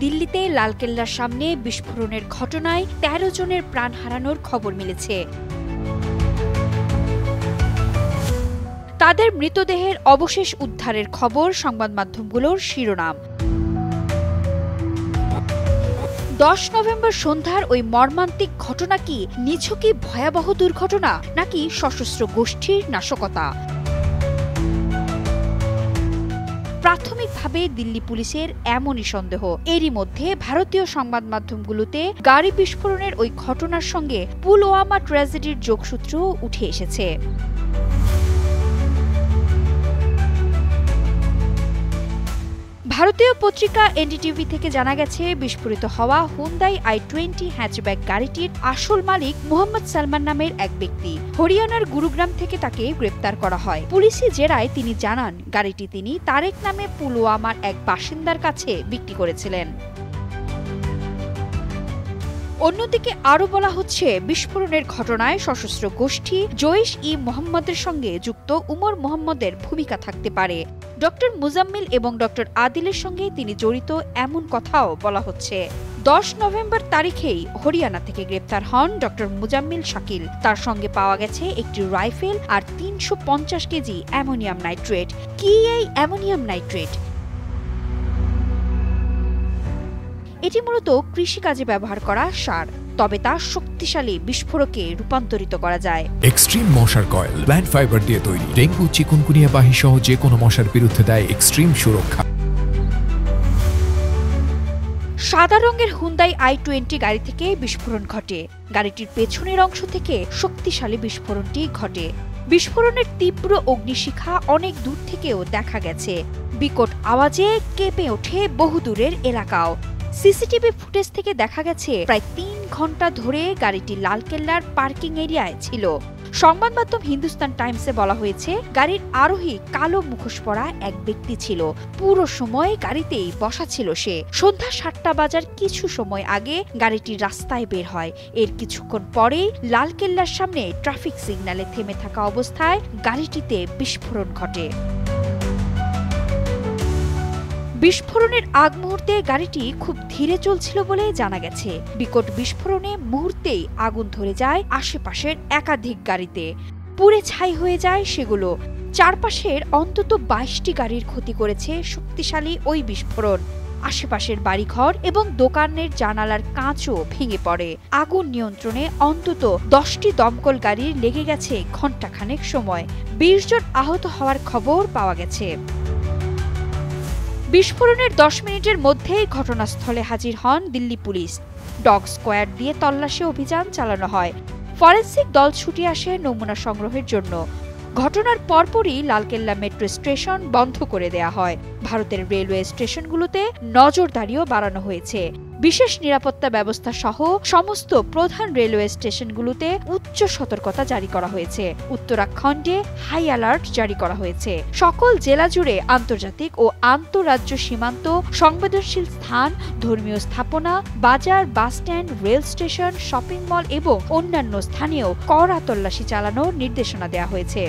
দিল্লিতে লালকেল্লার সামনে বিস্ফোরণের ঘটনায় ১৩ জনের প্রাণ হারানোর খবর মিলেছে। তাদের মৃতদেহের অবশেষ উদ্ধারের খবর সংবাদ মাধ্যমগুলোর শিরোনাম। ১০ নভেম্বর সন্ধ্যার ওই মর্মান্তিক ঘটনা কি নিছকই ভয়াবহ দুর্ঘটনা নাকি সশস্ত্র গোষ্ঠীর নাশকতা? প্রাথমিকভাবে দিল্লি পুলিশের এমনই সন্দেহ। এরই মধ্যে ভারতীয় সংবাদ মাধ্যমগুলোতে গাড়ি বিস্ফোরণের ওই ঘটনার সঙ্গে পুলওয়ামা ট্র্যাজেডির যোগসূত্র উঠে এসেছে। ভারতীয় পত্রিকা এনডিটিভি থেকে জানা গেছে, বিস্ফোরিত হওয়া হুন্দাই i20 হ্যাচব্যাক গাড়িটির আসল মালিক মোহাম্মদ সালমান নামের এক ব্যক্তি। হরিয়ানার গুরুগ্রাম থেকে তাকে গ্রেপ্তার করা হয়। পুলিশি জেরায় তিনি জানান, গাড়িটি তিনি তারেক নামে পুলওয়ামার এক বাসিন্দার কাছে বিক্রি করেছিলেন। অন্যদিকে আরও বলা হচ্ছে, বিস্ফোরণের ঘটনায় সশস্ত্র গোষ্ঠী জৈশ-ই-মোহাম্মদের সঙ্গে যুক্ত উমর মোহাম্মদের ভূমিকা থাকতে পারে। ডক্টর মুজাম্মিল এবং ডক্টর আদিলের সঙ্গে তিনি জড়িত এমন কথাও বলা হচ্ছে। ১০ নভেম্বর তারিখেই হরিয়ানা থেকে গ্রেপ্তার হন ডক্টর মুজাম্মিল শাকিল। তার সঙ্গে পাওয়া গেছে একটি রাইফেল আর ৩৫০ কেজি অ্যামোনিয়াম নাইট্রেট। কি এই অ্যামোনিয়াম নাইট্রেট? এটি মূলত কৃষিকাজে ব্যবহার করা সার, তবে তা শক্তিশালী বিস্ফোরকে রূপান্তরিত করা যায়। এক্সট্রিম মশার কয়েল প্ল্যান্ট ফাইবার দিয়ে তৈরি। ডেঙ্গু, চিকুনগুনিয়া বাহি সহ যে কোনো মশার বিরুদ্ধে দেয় এক্সট্রিম সুরক্ষা। সাদা রঙের হুন্দাই i20 গাড়ি থেকে বিস্ফোরণ ঘটে। গাড়িটির পেছনের অংশ থেকে শক্তিশালী বিস্ফোরণটি ঘটে। বিস্ফোরণের তীব্র অগ্নিশিখা অনেক দূর থেকেও দেখা গেছে। বিকট আওয়াজে কেঁপে ওঠে বহুদূরের এলাকাও। সিসিটিভি ফুটেজ থেকে দেখা গেছে, প্রায় ৩ ঘন্টা ধরে গাড়িটি লালকেল্লার পার্কিং এরিয়ায় ছিল। সংবাদ মাধ্যম হিন্দুস্তান টাইমসে বলা হয়েছে, গাড়ির আরোহী কালো মুখোশ পরা এক ব্যক্তি ছিল। পুরো সময় গাড়িতেই বসা ছিল সে। সন্ধ্যা ৭টা বাজার কিছু সময় আগে গাড়িটি রাস্তায় বের হয়। এর কিছুক্ষণ পরেই লালকেল্লার সামনে ট্রাফিক সিগন্যালে থেমে থাকা অবস্থায় গাড়িটিতে বিস্ফোরণ ঘটে। বিস্ফোরণের আগ মুহূর্তে গাড়িটি খুব ধীরে চলছিল বলে জানা গেছে। বিকট বিস্ফোরণে মুহূর্তেই আগুন ধরে যায় আশেপাশের একাধিক গাড়িতে। পুড়ে ছাই হয়ে যায় সেগুলো। চারপাশের অন্তত ২২টি গাড়ির ক্ষতি করেছে শক্তিশালী ওই বিস্ফোরণ। আশেপাশের বাড়িঘর এবং দোকানের জানালার কাঁচও ভেঙে পড়ে। আগুন নিয়ন্ত্রণে অন্তত ১০টি দমকল গাড়ির লেগে গেছে ঘণ্টাখানেক সময়। ২০ জন আহত হওয়ার খবর পাওয়া গেছে। বিস্ফোরণের ১০ মিনিটের মধ্যেই ঘটনাস্থলে হাজির হন দিল্লি পুলিশ। ডগ স্কোয়াড দিয়ে তল্লাশি অভিযান চালানো হয়। ফরেনসিক দল ছুটে আসে নমুনা সংগ্রহের জন্য। ঘটনার পরপরই লালকেল্লা মেট্রো স্টেশন বন্ধ করে দেয়া হয়। ভারতের রেলওয়ে স্টেশনগুলোতে নজরদারিও বাড়ানো হয়েছে। বিশেষ নিরাপত্তা ব্যবস্থা সহ সমস্ত প্রধান রেলওয়ে স্টেশনগুলোতে উচ্চ সতর্কতা জারি করা হয়েছে। উত্তরাখণ্ডে হাই অ্যালার্ট জারি করা হয়েছে। সকল জেলা জুড়ে আন্তর্জাতিক ও আন্তঃরাজ্য সীমান্ত, সংবেদনশীল স্থান, ধর্মীয় স্থাপনা, বাজার, bus stand, rail station, shopping mall এবং অন্যান্য স্থানেও কড়া তল্লাশি চালানোর নির্দেশনা দেওয়া হয়েছে।